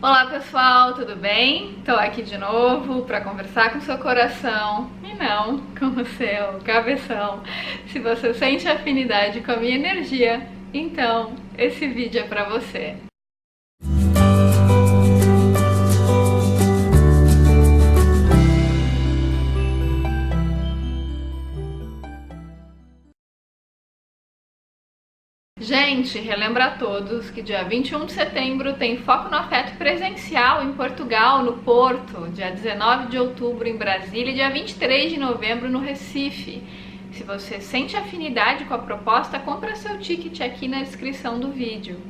Olá pessoal, tudo bem? Estou aqui de novo para conversar com o seu coração e não com o seu cabeção. Se você sente afinidade com a minha energia, então esse vídeo é para você. Gente, relembra a todos que dia 21 de setembro tem Foco no Afeto presencial em Portugal, no Porto, dia 19 de outubro em Brasília e dia 23 de novembro no Recife. Se você sente afinidade com a proposta, compra seu ticket aqui na descrição do vídeo.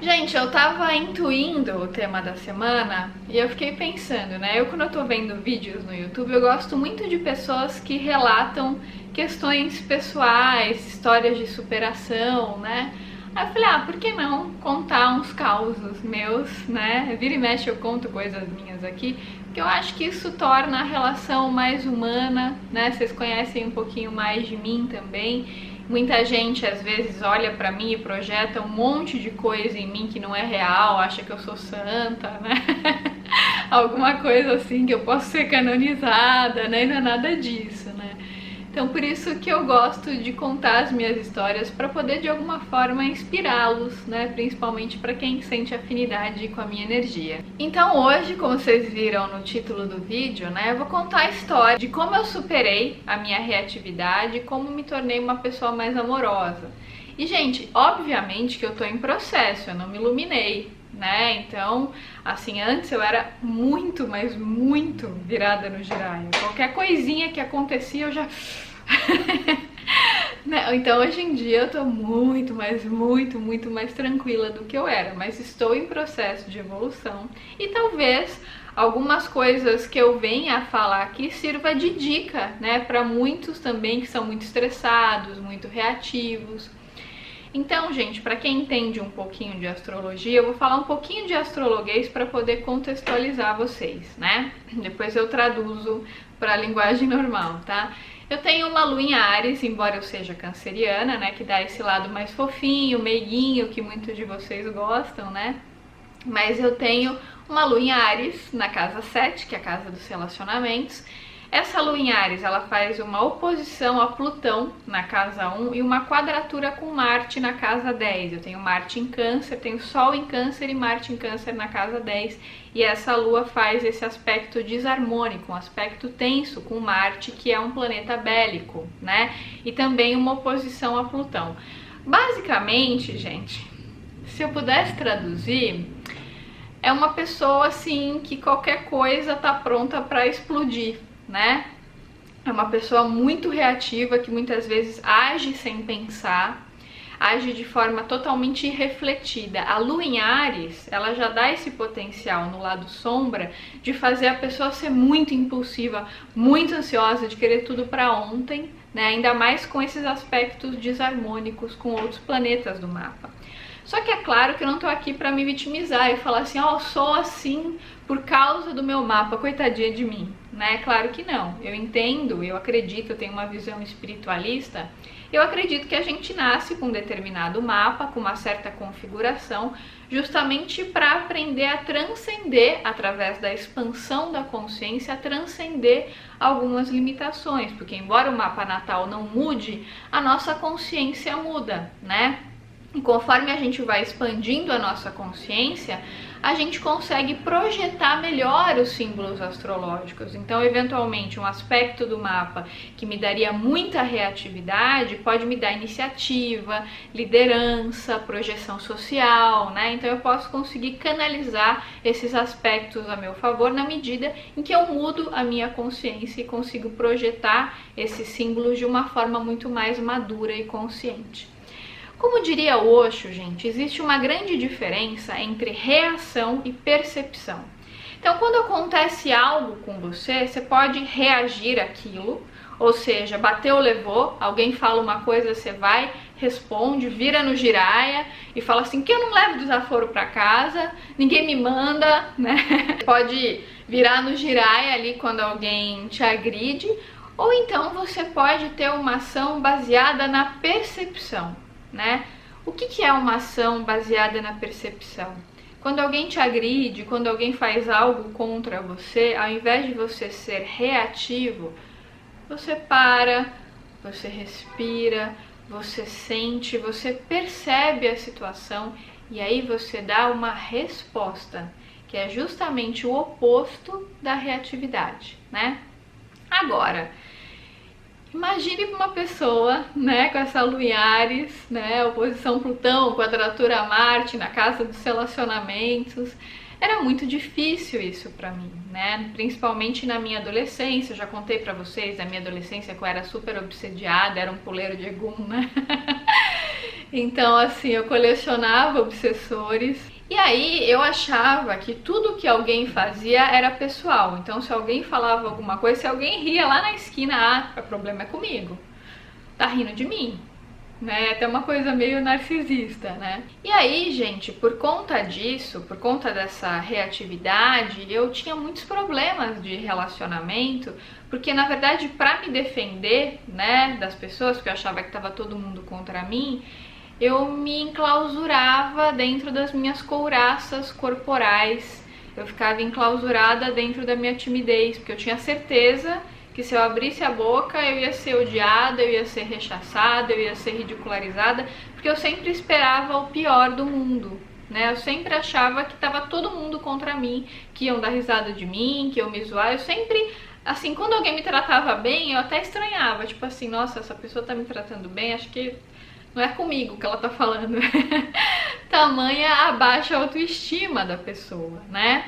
Gente, eu tava intuindo o tema da semana e eu fiquei pensando, né? Quando eu tô vendo vídeos no YouTube, eu gosto muito de pessoas que relatam questões pessoais, histórias de superação, né? Aí eu falei, por que não contar uns causos meus, né? Vira e mexe eu conto coisas minhas aqui, porque eu acho que isso torna a relação mais humana, né? Vocês conhecem um pouquinho mais de mim também. Muita gente às vezes olha pra mim e projeta um monte de coisa em mim que não é real, acha que eu sou santa, né? Alguma coisa assim que eu posso ser canonizada, né? E não é nada disso, né? Então por isso que eu gosto de contar as minhas histórias para poder de alguma forma inspirá-los, né? Principalmente para quem sente afinidade com a minha energia. Então hoje, como vocês viram no título do vídeo, né? Eu vou contar a história de como eu superei a minha reatividade e como me tornei uma pessoa mais amorosa. E gente, obviamente que eu tô em processo, eu não me iluminei, né? Então, assim, antes eu era muito, mas muito virada no giraia. Qualquer coisinha que acontecia eu já... Então hoje em dia eu tô muito mais tranquila do que eu era, mas estou em processo de evolução e talvez algumas coisas que eu venha a falar aqui sirva de dica, né, para muitos também que são muito estressados, muito reativos. Então, gente, para quem entende um pouquinho de astrologia, eu vou falar um pouquinho de astrologuês para poder contextualizar vocês, né? Depois eu traduzo para a linguagem normal, tá? Eu tenho uma lua em Áries, embora eu seja canceriana, né? Que dá esse lado mais fofinho, meiguinho, que muitos de vocês gostam, né? Mas eu tenho uma lua em Áries na casa 7, que é a casa dos relacionamentos. Essa lua em Áries, ela faz uma oposição a Plutão na casa 1 e uma quadratura com Marte na casa 10. Eu tenho Marte em Câncer, tenho Sol em Câncer e Marte em Câncer na casa 10. E essa lua faz esse aspecto desarmônico, um aspecto tenso com Marte, que é um planeta bélico, né? E também uma oposição a Plutão. Basicamente, gente, se eu pudesse traduzir, é uma pessoa assim que qualquer coisa tá pronta para explodir, né? É uma pessoa muito reativa que muitas vezes age sem pensar, age de forma totalmente irrefletida. A lua em Áries, ela já dá esse potencial no lado sombra de fazer a pessoa ser muito impulsiva, muito ansiosa, de querer tudo para ontem, né? Ainda mais com esses aspectos desarmônicos com outros planetas do mapa. Só que é claro que eu não tô aqui para me vitimizar e falar assim, eu sou assim por causa do meu mapa, coitadinha de mim, né? Claro que não. Eu entendo, eu acredito, eu tenho uma visão espiritualista, eu acredito que a gente nasce com um determinado mapa, com uma certa configuração, justamente para aprender a transcender, através da expansão da consciência, a transcender algumas limitações, porque embora o mapa natal não mude, a nossa consciência muda, né? E conforme a gente vai expandindo a nossa consciência, a gente consegue projetar melhor os símbolos astrológicos. Então, eventualmente, um aspecto do mapa que me daria muita reatividade pode me dar iniciativa, liderança, projeção social, né? Então, eu posso conseguir canalizar esses aspectos a meu favor na medida em que eu mudo a minha consciência e consigo projetar esses símbolos de uma forma muito mais madura e consciente. Como diria Osho, gente, existe uma grande diferença entre reação e percepção. Então, quando acontece algo com você, você pode reagir àquilo, ou seja, bateu, levou, alguém fala uma coisa, você vai, responde, vira no giraia e fala assim, que eu não levo desaforo para casa, ninguém me manda, né? Pode virar no giraia ali quando alguém te agride, ou então você pode ter uma ação baseada na percepção, né? O que é uma ação baseada na percepção? Quando alguém te agride, quando alguém faz algo contra você, ao invés de você ser reativo, você para, você respira, você sente, você percebe a situação e aí você dá uma resposta, que é justamente o oposto da reatividade, né? Agora, imagine uma pessoa, né, com essa lua em Áries, né, oposição Plutão, quadratura Marte na casa dos relacionamentos. Era muito difícil isso pra mim, né? Principalmente na minha adolescência. Eu já contei pra vocês da minha adolescência que eu era super obsediada, era um puleiro de Egum, né? Então, assim, eu colecionava obsessores. E aí eu achava que tudo que alguém fazia era pessoal. Então, se alguém falava alguma coisa, se alguém ria lá na esquina, o problema é comigo. Tá rindo de mim, né? Até uma coisa meio narcisista, né? E aí, gente, por conta disso, por conta dessa reatividade, eu tinha muitos problemas de relacionamento, porque na verdade, para me defender, né, das pessoas, porque eu achava que tava todo mundo contra mim, eu me enclausurava dentro das minhas couraças corporais. Eu ficava enclausurada dentro da minha timidez, porque eu tinha certeza que se eu abrisse a boca eu ia ser odiada, eu ia ser rechaçada, eu ia ser ridicularizada, porque eu sempre esperava o pior do mundo, né? Eu sempre achava que estava todo mundo contra mim, que iam dar risada de mim, que iam me zoar. Eu sempre, assim, quando alguém me tratava bem, eu até estranhava, tipo assim, nossa, essa pessoa tá me tratando bem, acho que não é comigo que ela tá falando. Tamanha a baixa autoestima da pessoa, né?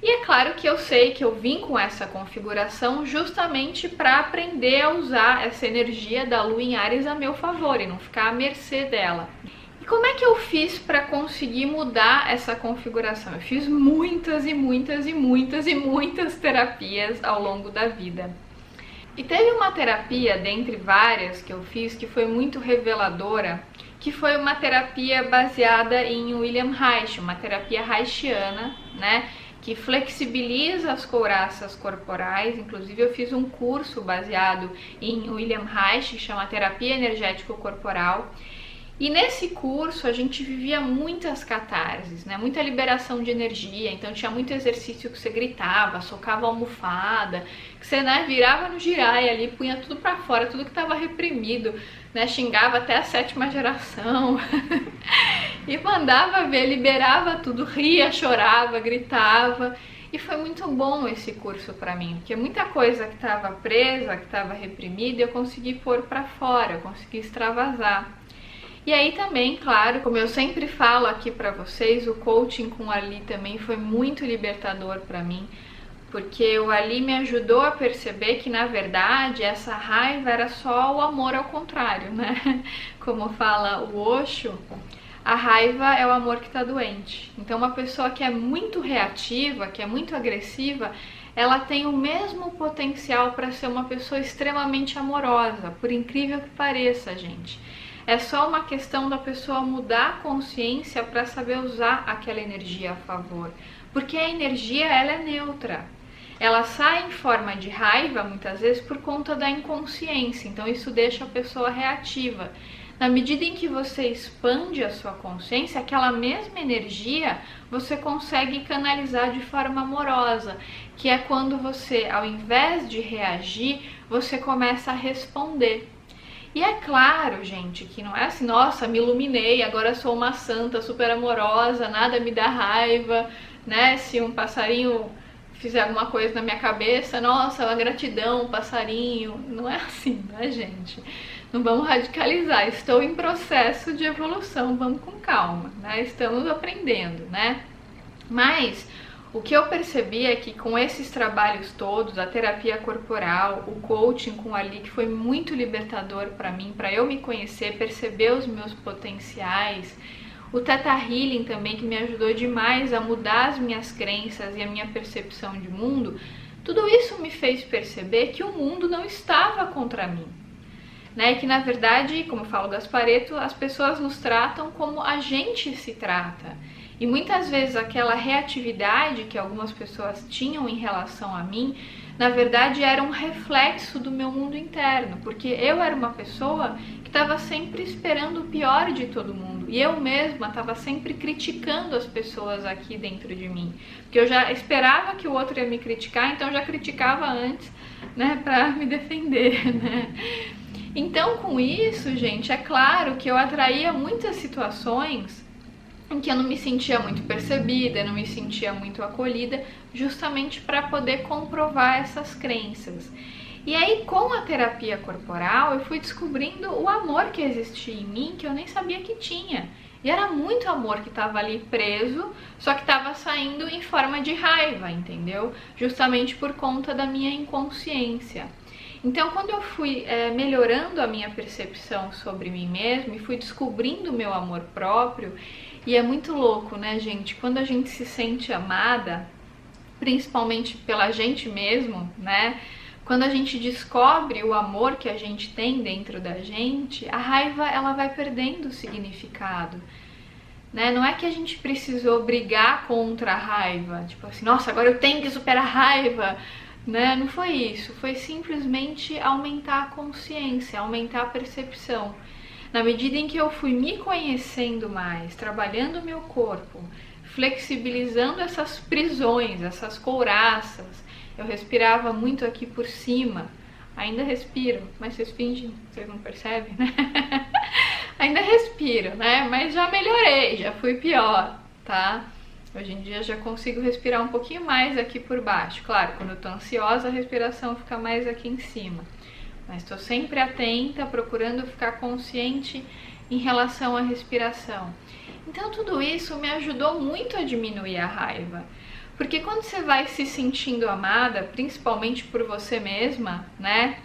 E é claro que eu sei que eu vim com essa configuração justamente para aprender a usar essa energia da lua em Áries a meu favor e não ficar à mercê dela. E como é que eu fiz para conseguir mudar essa configuração? Eu fiz muitas e muitas e muitas e muitas terapias ao longo da vida. E teve uma terapia, dentre várias que eu fiz, que foi muito reveladora, que foi uma terapia baseada em William Reich, uma terapia reichiana, né, que flexibiliza as couraças corporais. Inclusive eu fiz um curso baseado em William Reich, que chama Terapia Energético Corporal. E nesse curso a gente vivia muitas catarses, né? Muita liberação de energia. Então tinha muito exercício que você gritava, socava a almofada, que você, né, virava no girai ali, punha tudo pra fora, tudo que estava reprimido, né? Xingava até a 7ª geração e mandava ver, liberava tudo, ria, chorava, gritava. E foi muito bom esse curso pra mim, porque muita coisa que estava presa, que estava reprimida, eu consegui pôr pra fora, eu consegui extravasar. E aí também, claro, como eu sempre falo aqui pra vocês, o coaching com o Ali também foi muito libertador pra mim, porque o Ali me ajudou a perceber que, na verdade, essa raiva era só o amor ao contrário, né? Como fala o Osho, a raiva é o amor que tá doente. Então, uma pessoa que é muito reativa, que é muito agressiva, ela tem o mesmo potencial para ser uma pessoa extremamente amorosa, por incrível que pareça, gente. É só uma questão da pessoa mudar a consciência para saber usar aquela energia a favor. Porque a energia, ela é neutra. Ela sai em forma de raiva, muitas vezes, por conta da inconsciência. Então isso deixa a pessoa reativa. Na medida em que você expande a sua consciência, aquela mesma energia você consegue canalizar de forma amorosa, que é quando você, ao invés de reagir, você começa a responder. E é claro, gente, que não é assim, nossa, me iluminei, agora sou uma santa super amorosa, nada me dá raiva, né? Se um passarinho fizer alguma coisa na minha cabeça, nossa, uma gratidão, um passarinho. Não é assim, né, gente? Não vamos radicalizar, estou em processo de evolução, vamos com calma, né? Estamos aprendendo, né? Mas o que eu percebi é que com esses trabalhos todos, a terapia corporal, o coaching com o Ali, que foi muito libertador para mim, para eu me conhecer, perceber os meus potenciais, o Theta Healing também, que me ajudou demais a mudar as minhas crenças e a minha percepção de mundo, tudo isso me fez perceber que o mundo não estava contra mim, né? Que na verdade, como fala o Gasparetto, as pessoas nos tratam como a gente se trata. E muitas vezes aquela reatividade que algumas pessoas tinham em relação a mim, na verdade era um reflexo do meu mundo interno, porque eu era uma pessoa que estava sempre esperando o pior de todo mundo. E eu mesma estava sempre criticando as pessoas aqui dentro de mim. Porque eu já esperava que o outro ia me criticar, então eu já criticava antes, né, pra me defender, né? Então, com isso, gente, é claro que eu atraía muitas situações em que eu não me sentia muito percebida, não me sentia muito acolhida, justamente para poder comprovar essas crenças. E aí, com a terapia corporal, eu fui descobrindo o amor que existia em mim, que eu nem sabia que tinha. E era muito amor que estava ali preso, só que estava saindo em forma de raiva, entendeu? Justamente por conta da minha inconsciência. Então, quando eu fui melhorando a minha percepção sobre mim mesma e fui descobrindo o meu amor próprio, e é muito louco, né, gente? Quando a gente se sente amada, principalmente pela gente mesmo, né? Quando a gente descobre o amor que a gente tem dentro da gente, a raiva ela vai perdendo o significado. Né? Não é que a gente precisou brigar contra a raiva, tipo assim, nossa, agora eu tenho que superar a raiva. Né? Não foi isso, foi simplesmente aumentar a consciência, aumentar a percepção. Na medida em que eu fui me conhecendo mais, trabalhando o meu corpo, flexibilizando essas prisões, essas couraças, eu respirava muito aqui por cima, ainda respiro, mas vocês fingem, vocês não percebem, né? Ainda respiro, né? Mas já melhorei, já fui pior, tá? Hoje em dia já consigo respirar um pouquinho mais aqui por baixo. Claro, quando eu tô ansiosa, a respiração fica mais aqui em cima. Mas estou sempre atenta, procurando ficar consciente em relação à respiração. Então tudo isso me ajudou muito a diminuir a raiva. Porque quando você vai se sentindo amada, principalmente por você mesma, né?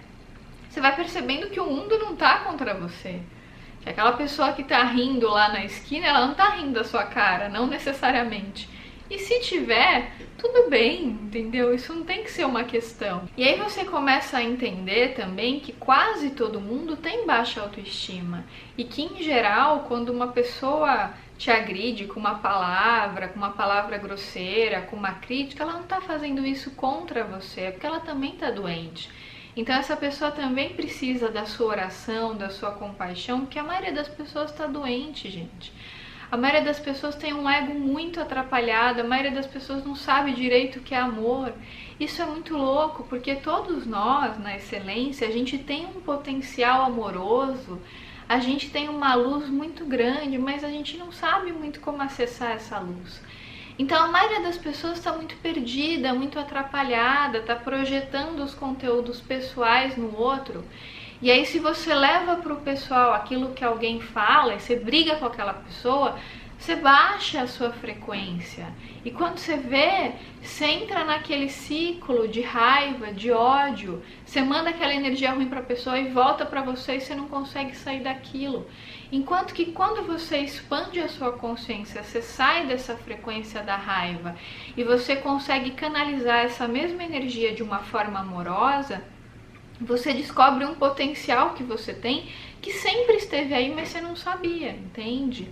Você vai percebendo que o mundo não tá contra você. Que aquela pessoa que tá rindo lá na esquina, ela não tá rindo da sua cara, não necessariamente. E se tiver, tudo bem, entendeu? Isso não tem que ser uma questão. E aí você começa a entender também que quase todo mundo tem baixa autoestima. E que, em geral, quando uma pessoa te agride com uma palavra grosseira, com uma crítica, ela não tá fazendo isso contra você, é porque ela também tá doente. Então essa pessoa também precisa da sua oração, da sua compaixão, porque a maioria das pessoas está doente, gente. A maioria das pessoas tem um ego muito atrapalhado, a maioria das pessoas não sabe direito o que é amor. Isso é muito louco, porque todos nós, na excelência, a gente tem um potencial amoroso, a gente tem uma luz muito grande, mas a gente não sabe muito como acessar essa luz. Então a maioria das pessoas está muito perdida, muito atrapalhada, está projetando os conteúdos pessoais no outro. E aí se você leva para o pessoal aquilo que alguém fala e você briga com aquela pessoa, você baixa a sua frequência. E quando você vê, você entra naquele ciclo de raiva, de ódio, você manda aquela energia ruim para a pessoa e volta para você e você não consegue sair daquilo. Enquanto que quando você expande a sua consciência, você sai dessa frequência da raiva e você consegue canalizar essa mesma energia de uma forma amorosa, você descobre um potencial que você tem que sempre esteve aí, mas você não sabia, entende?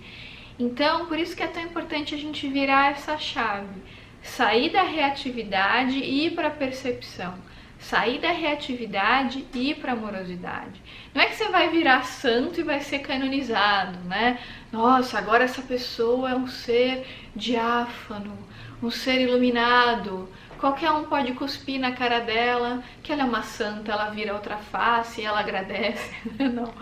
Então, por isso que é tão importante a gente virar essa chave, sair da reatividade e ir para a percepção. Sair da reatividade e ir para a amorosidade. Não é que você vai virar santo e vai ser canonizado, né? Nossa, agora essa pessoa é um ser diáfano, um ser iluminado. Qualquer um pode cuspir na cara dela, que ela é uma santa, ela vira outra face e ela agradece. Não,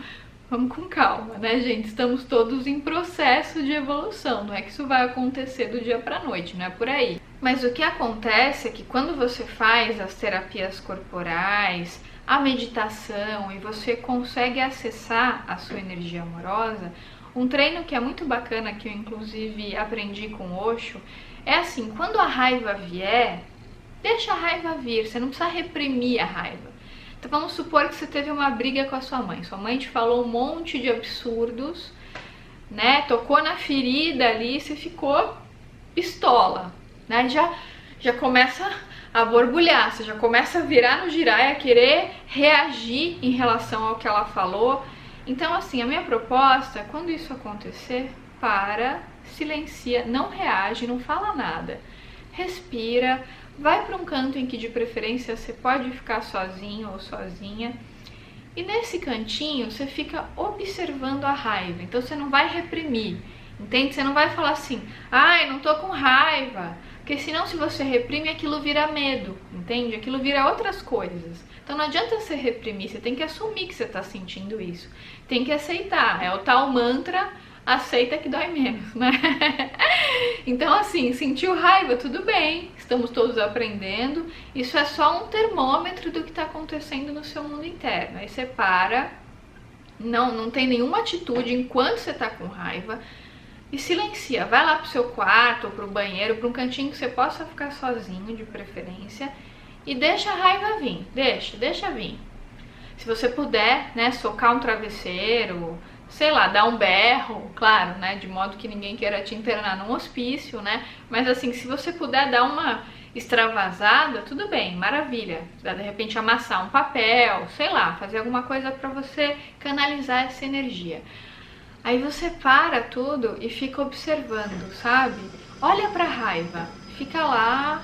vamos com calma, né, gente? Estamos todos em processo de evolução, não é que isso vai acontecer do dia para a noite, não é por aí. Mas o que acontece é que quando você faz as terapias corporais, a meditação e você consegue acessar a sua energia amorosa, um treino que é muito bacana, que eu inclusive aprendi com o Osho, é assim, quando a raiva vier, deixa a raiva vir, você não precisa reprimir a raiva. Então vamos supor que você teve uma briga com a sua mãe te falou um monte de absurdos, né, tocou na ferida ali, você ficou pistola, né, já começa a borbulhar, você já começa a virar no giraia, a querer reagir em relação ao que ela falou. Então assim, a minha proposta, quando isso acontecer, para, silencia, não reage, não fala nada, respira, vai para um canto em que de preferência você pode ficar sozinho ou sozinha, E nesse cantinho você fica observando a raiva. Então você não vai reprimir, entende? Você não vai falar assim, ai, não tô com raiva. Porque senão, se você reprime, aquilo vira medo, entende? Aquilo vira outras coisas. Então não adianta você reprimir, você tem que assumir que você está sentindo isso. Tem que aceitar, é o tal mantra, aceita que dói menos, né? Então assim, sentiu raiva, tudo bem, estamos todos aprendendo. Isso é só um termômetro do que está acontecendo no seu mundo interno. Aí você para, não tem nenhuma atitude enquanto você está com raiva, e silencia, vai lá pro seu quarto ou pro banheiro, para um cantinho que você possa ficar sozinho, de preferência, e deixa a raiva vir, deixa vir. Se você puder, né, socar um travesseiro, sei lá, dar um berro, claro, né, de modo que ninguém queira te internar num hospício, né, mas assim, se você puder dar uma extravasada, tudo bem, maravilha. De repente amassar um papel, sei lá, fazer alguma coisa para você canalizar essa energia. Aí você para tudo e fica observando, sabe? Olha pra raiva, fica lá,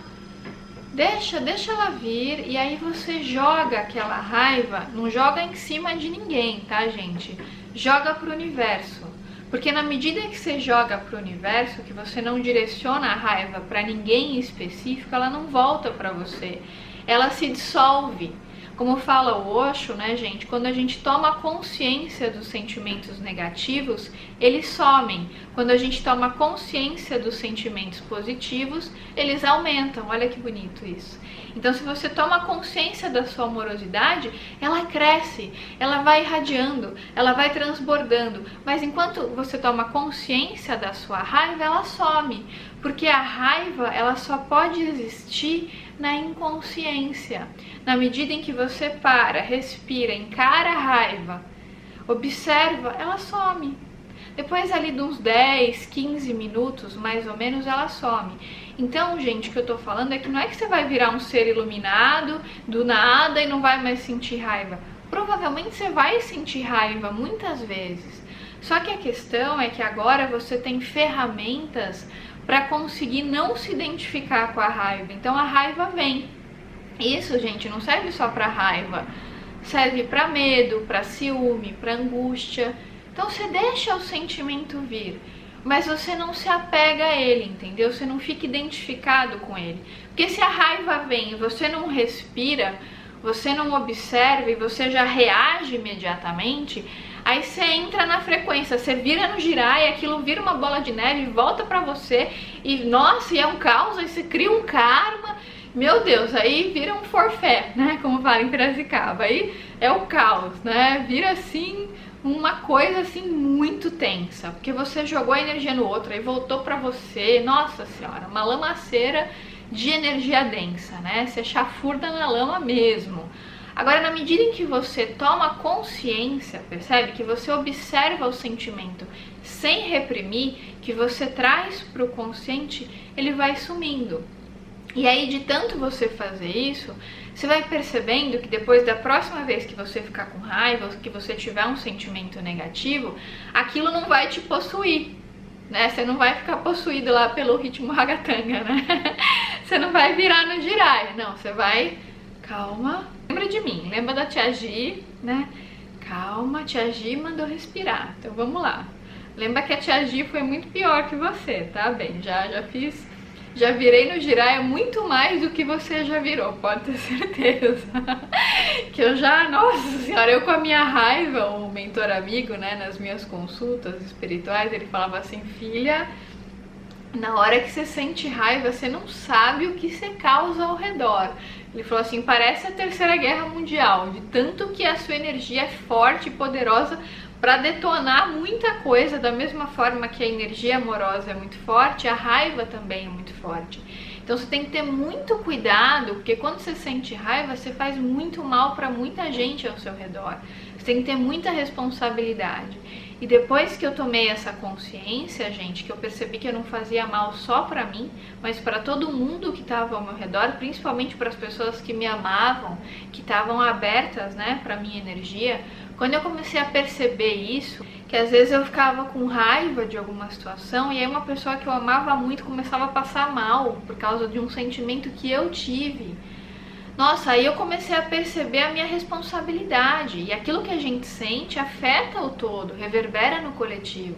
deixa ela vir, e aí você joga aquela raiva, não joga em cima de ninguém, tá, gente? Joga pro universo. Porque na medida que você joga pro universo, que você não direciona a raiva pra ninguém em específico, ela não volta pra você. Ela se dissolve. Como fala o Osho, né, gente? Quando a gente toma consciência dos sentimentos negativos, eles somem. Quando a gente toma consciência dos sentimentos positivos, eles aumentam. Olha que bonito isso. Então, se você toma consciência da sua amorosidade, ela cresce, ela vai irradiando, ela vai transbordando. Mas enquanto você toma consciência da sua raiva, ela some. Porque a raiva, ela só pode existir na inconsciência. Na medida em que você para, respira, encara a raiva, observa, ela some. Depois ali de uns 10, 15 minutos, mais ou menos, ela some. Então, gente, o que eu tô falando é que não é que você vai virar um ser iluminado do nada e não vai mais sentir raiva. Provavelmente você vai sentir raiva muitas vezes. Só que a questão é que agora você tem ferramentas para conseguir não se identificar com a raiva. Então a raiva vem. Isso, gente, não serve só para raiva. Serve para medo, para ciúme, para angústia. Então você deixa o sentimento vir, mas você não se apega a ele, entendeu? Você não fica identificado com ele. Porque se a raiva vem e você não respira, você não observa e você já reage imediatamente, aí você entra na frequência, você vira no girar e aquilo vira uma bola de neve e volta pra você e, nossa, e é um caos, aí você cria um karma, meu Deus, aí vira um forfé, né, como fala em Piracicaba, aí é o caos, né, vira assim uma coisa assim muito tensa, porque você jogou a energia no outro, aí voltou pra você, nossa senhora, uma lamaceira de energia densa, né, você chafurda na lama mesmo. Agora, na medida em que você toma consciência, percebe? Que você observa o sentimento sem reprimir, que você traz para o consciente, ele vai sumindo. E aí, de tanto você fazer isso, você vai percebendo que depois da próxima vez que você ficar com raiva, que você tiver um sentimento negativo, aquilo não vai te possuir, né? Você não vai ficar possuído lá pelo ritmo ragatanga, né? Você não vai virar no giraia, não, você vai... Calma, lembra de mim, lembra da Tia Gi, né? Calma, Tia Gi mandou respirar, então vamos lá. Lembra que a Tia Gi foi muito pior que você, tá bem? Já virei no giraia muito mais do que você já virou, pode ter certeza. Que eu já, nossa senhora, eu com a minha raiva, o mentor amigo, né, nas minhas consultas espirituais, ele falava assim, filha, na hora que você sente raiva, você não sabe o que você causa ao redor. Ele falou assim, parece a Terceira Guerra Mundial, de tanto que a sua energia é forte e poderosa para detonar muita coisa, da mesma forma que a energia amorosa é muito forte, a raiva também é muito forte. Então você tem que ter muito cuidado, porque quando você sente raiva, você faz muito mal para muita gente ao seu redor. Você tem que ter muita responsabilidade. E depois que eu tomei essa consciência, gente, que eu percebi que eu não fazia mal só pra mim, mas para todo mundo que estava ao meu redor, principalmente para as pessoas que me amavam, que estavam abertas, né, para minha energia. Quando eu comecei a perceber isso, que às vezes eu ficava com raiva de alguma situação e aí uma pessoa que eu amava muito começava a passar mal por causa de um sentimento que eu tive. Nossa, aí eu comecei a perceber a minha responsabilidade. E aquilo que a gente sente afeta o todo, reverbera no coletivo.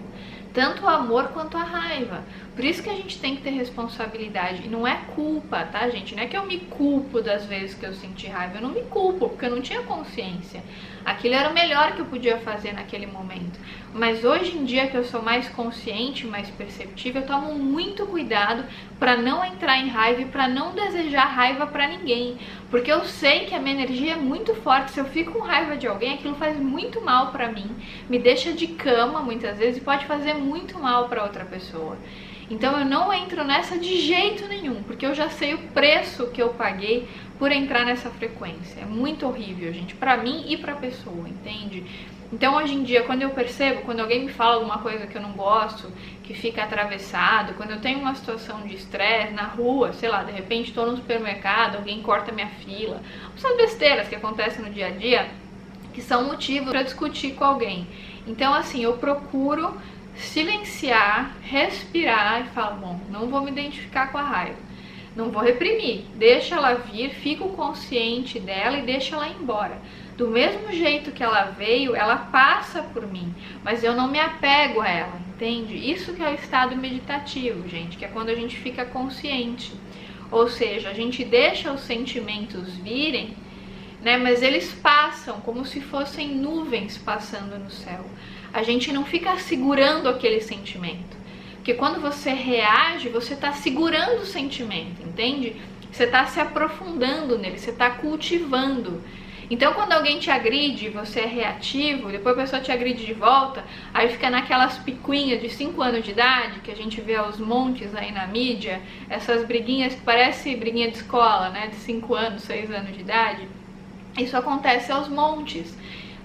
Tanto o amor quanto a raiva. Por isso que a gente tem que ter responsabilidade. E não é culpa, tá, gente? Não é que eu me culpo das vezes que eu senti raiva. Eu não me culpo, porque eu não tinha consciência. Aquilo era o melhor que eu podia fazer naquele momento. Mas hoje em dia que eu sou mais consciente, mais perceptiva, eu tomo muito cuidado para não entrar em raiva e para não desejar raiva para ninguém. Porque eu sei que a minha energia é muito forte. Se eu fico com raiva de alguém, aquilo faz muito mal para mim. Me deixa de cama muitas vezes e pode fazer muito mal para outra pessoa. Então eu não entro nessa de jeito nenhum, porque eu já sei o preço que eu paguei por entrar nessa frequência. É muito horrível, gente, pra mim e pra pessoa, entende? Então hoje em dia, quando eu percebo, quando alguém me fala alguma coisa que eu não gosto, que fica atravessado, quando eu tenho uma situação de estresse na rua, sei lá, de repente estou no supermercado, alguém corta minha fila, essas besteiras que acontecem no dia a dia, que são motivo para discutir com alguém. Então assim, eu procuro silenciar, respirar e falar, bom, não vou me identificar com a raiva, não vou reprimir, deixa ela vir, fico consciente dela e deixa ela ir embora. Do mesmo jeito que ela veio, ela passa por mim, mas eu não me apego a ela, entende? Isso que é o estado meditativo, gente, que é quando a gente fica consciente, ou seja, a gente deixa os sentimentos virem, né, mas eles passam como se fossem nuvens passando no céu. A gente não fica segurando aquele sentimento. Porque quando você reage, você está segurando o sentimento, entende? Você está se aprofundando nele, você está cultivando. Então quando alguém te agride, você é reativo, depois a pessoa te agride de volta, aí fica naquelas picuinhas de 5 anos de idade, que a gente vê aos montes aí na mídia, essas briguinhas que parecem briguinha de escola, né, de 5 anos, 6 anos de idade. Isso acontece aos montes.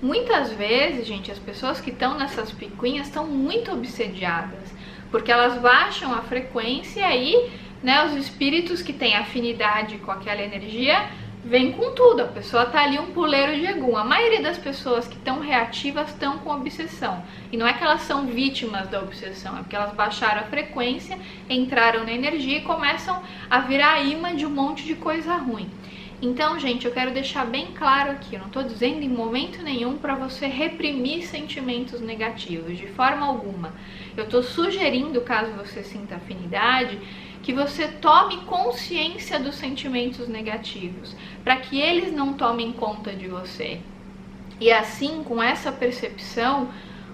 Muitas vezes, gente, as pessoas que estão nessas picuinhas estão muito obsediadas, porque elas baixam a frequência e aí, né, os espíritos que têm afinidade com aquela energia vêm com tudo. A pessoa tá ali um puleiro de egum. A maioria das pessoas que estão reativas estão com obsessão. E não é que elas são vítimas da obsessão, é porque elas baixaram a frequência, entraram na energia e começam a virar imã de um monte de coisa ruim. Então, gente, eu quero deixar bem claro aqui, eu não estou dizendo em momento nenhum para você reprimir sentimentos negativos, de forma alguma. Eu estou sugerindo, caso você sinta afinidade, que você tome consciência dos sentimentos negativos, para que eles não tomem conta de você. E assim, com essa percepção,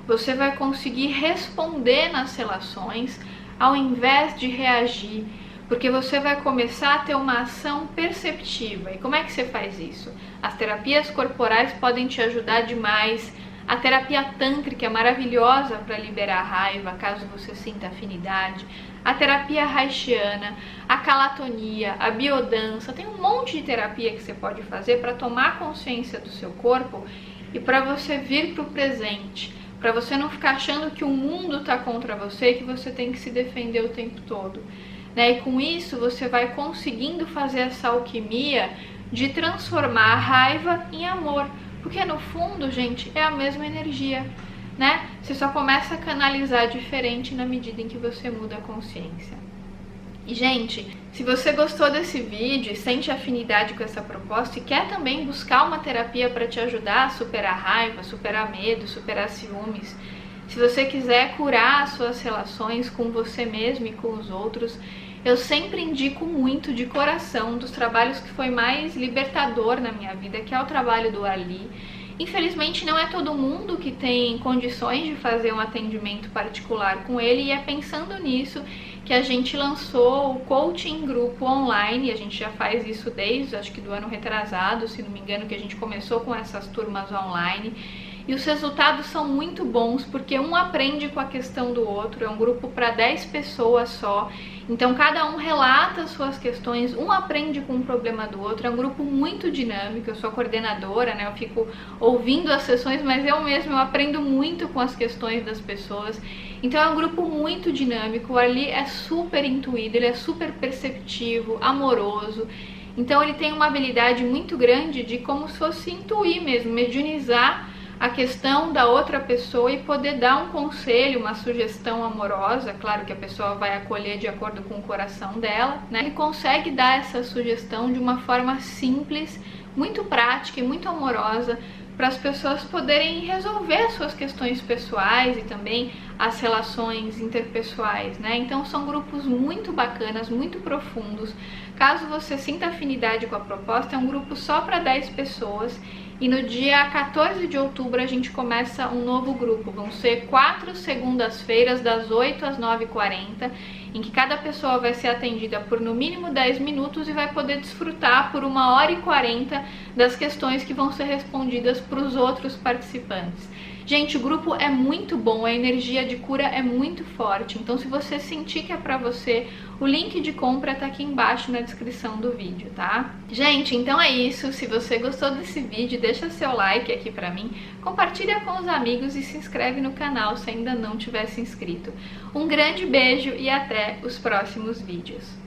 você vai conseguir responder nas relações, ao invés de reagir, porque você vai começar a ter uma ação perceptiva. E como é que você faz isso? As terapias corporais podem te ajudar demais. A terapia tântrica é maravilhosa para liberar a raiva, caso você sinta afinidade. A terapia haitiana, a calatonia, a biodança, tem um monte de terapia que você pode fazer para tomar consciência do seu corpo e para você vir para o presente, para você não ficar achando que o mundo está contra você e que você tem que se defender o tempo todo. E com isso você vai conseguindo fazer essa alquimia de transformar a raiva em amor, porque no fundo, gente, é a mesma energia, né? Você só começa a canalizar diferente na medida em que você muda a consciência. E, gente, se você gostou desse vídeo e sente afinidade com essa proposta e quer também buscar uma terapia para te ajudar a superar raiva, superar medo, superar ciúmes, se você quiser curar as suas relações com você mesmo e com os outros, eu sempre indico muito de coração um dos trabalhos que foi mais libertador na minha vida, que é o trabalho do Ali. Infelizmente não é todo mundo que tem condições de fazer um atendimento particular com ele, e é pensando nisso que a gente lançou o coaching grupo online. A gente já faz isso desde, acho que do ano retrasado, se não me engano, que a gente começou com essas turmas online. E os resultados são muito bons, porque um aprende com a questão do outro, é um grupo para 10 pessoas só, então cada um relata as suas questões, um aprende com um problema do outro, é um grupo muito dinâmico. Eu sou coordenadora, né? Eu fico ouvindo as sessões, mas eu aprendo muito com as questões das pessoas, então é um grupo muito dinâmico. Ali é super intuído, ele é super perceptivo, amoroso, então ele tem uma habilidade muito grande de como se fosse intuir mesmo, mediunizar a questão da outra pessoa e poder dar um conselho, uma sugestão amorosa. Claro que a pessoa vai acolher de acordo com o coração dela, né? Ele consegue dar essa sugestão de uma forma simples, muito prática e muito amorosa, para as pessoas poderem resolver suas questões pessoais e também as relações interpessoais, né? Então são grupos muito bacanas, muito profundos. Caso você sinta afinidade com a proposta, é um grupo só para 10 pessoas. E no dia 14 de outubro a gente começa um novo grupo. Vão ser 4 segundas-feiras, das 8 às 9h40, em que cada pessoa vai ser atendida por no mínimo 10 minutos e vai poder desfrutar por 1h40 das questões que vão ser respondidas para os outros participantes. Gente, o grupo é muito bom, a energia de cura é muito forte, então se você sentir que é pra você, o link de compra tá aqui embaixo na descrição do vídeo, tá? Gente, então é isso. Se você gostou desse vídeo, deixa seu like aqui pra mim, compartilha com os amigos e se inscreve no canal se ainda não tiver se inscrito. Um grande beijo e até os próximos vídeos.